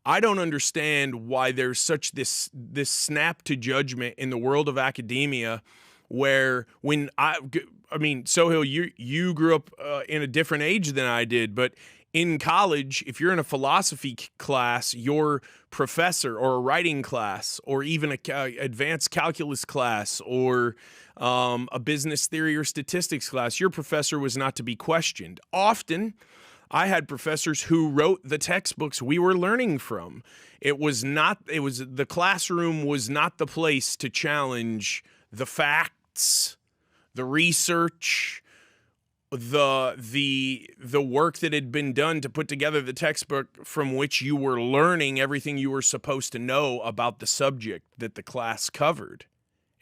I don't understand why there's such this snap to judgment in the world of academia, where when I mean, Sohail, you grew up in a different age than I did, but in college, if you're in a philosophy class, your professor, or a writing class, or even a advanced calculus class, or a business theory or statistics class, your professor was not to be questioned. Often, I had professors who wrote the textbooks we were learning from. The classroom was not the place to challenge the facts, the research, the work that had been done to put together the textbook from which you were learning everything you were supposed to know about the subject that the class covered.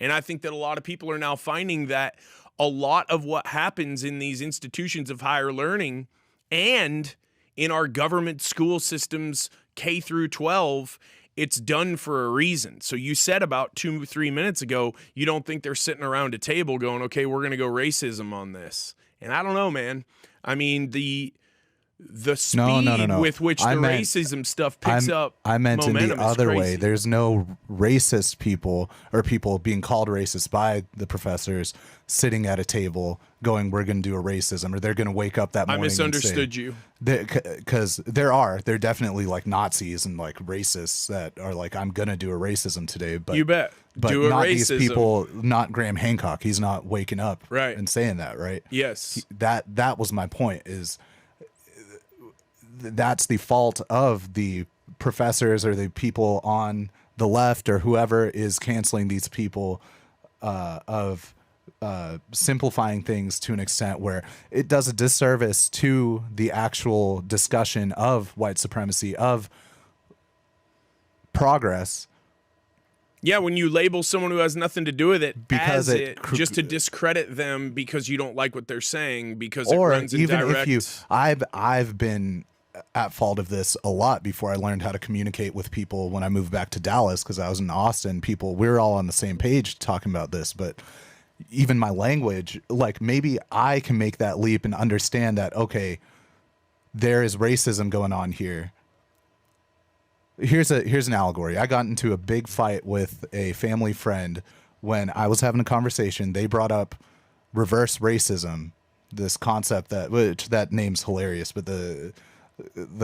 And I think that a lot of people are now finding that a lot of what happens in these institutions of higher learning and in our government school systems, K through 12, it's done for a reason. So you said about 2-3 minutes ago, you don't think they're sitting around a table going, okay, we're going to go racism on this. And I don't know, man. I mean, the speed with which racism stuff picks up I meant in the other way. crazy. There's no racist people or people being called racist by the professors sitting at a table going, we're going to do a racism, or they're going to wake up that morning. I misunderstood you. Because they're definitely like Nazis and like racists that are like, I'm going to do a racism today. But you bet. But do a not racism. these people, not Graham Hancock. He's not waking up right. and saying that, right? Yes. That was my point, is that's the fault of the professors or the people on the left or whoever is canceling these people, of simplifying things to an extent where it does a disservice to the actual discussion of white supremacy, of progress. Yeah, when you label someone who has nothing to do with it because just to discredit them because you don't like what they're saying, because it runs in direct. I've been at fault of this a lot before I learned how to communicate with people when I moved back to Dallas, because I was in Austin. We were all on the same page talking about this, but even my language, like maybe I can make that leap and understand that, okay, there is racism going on here. Here's an allegory. I got into a big fight with a family friend when I was having a conversation. They brought up reverse racism, this concept that name's hilarious, but the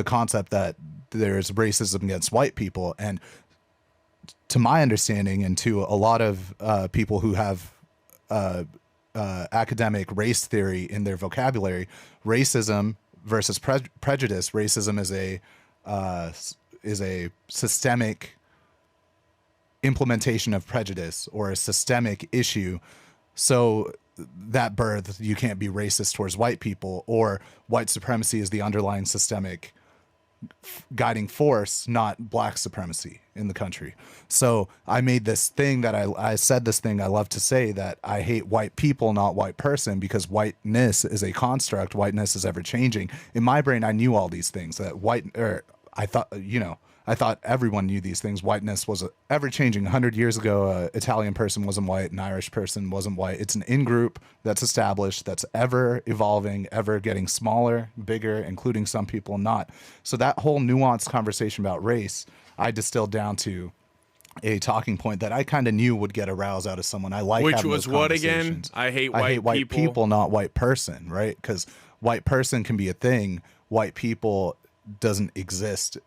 concept that there's racism against white people. And to my understanding, and to a lot of people who have academic race theory in their vocabulary, racism versus prejudice. Racism is a systemic implementation of prejudice, or a systemic issue. So that birth, you can't be racist towards white people, or white supremacy is the underlying systemic guiding force, not black supremacy in the country. So I made this thing that I said this thing I love to say, that I hate white people, not white person, because whiteness is a construct. Whiteness is ever changing. In my brain, I knew all these things, that I thought everyone knew these things. Whiteness was ever changing. 100 years ago, an Italian person wasn't white, an Irish person wasn't white. It's an in-group that's established, that's ever evolving, ever getting smaller, bigger, including some people not. So that whole nuanced conversation about race, I distilled down to a talking point that I kind of knew would get a rouse out of someone. I like Which having was those what again? conversations. I hate white people, not white person, right? Because white person can be a thing. White people doesn't exist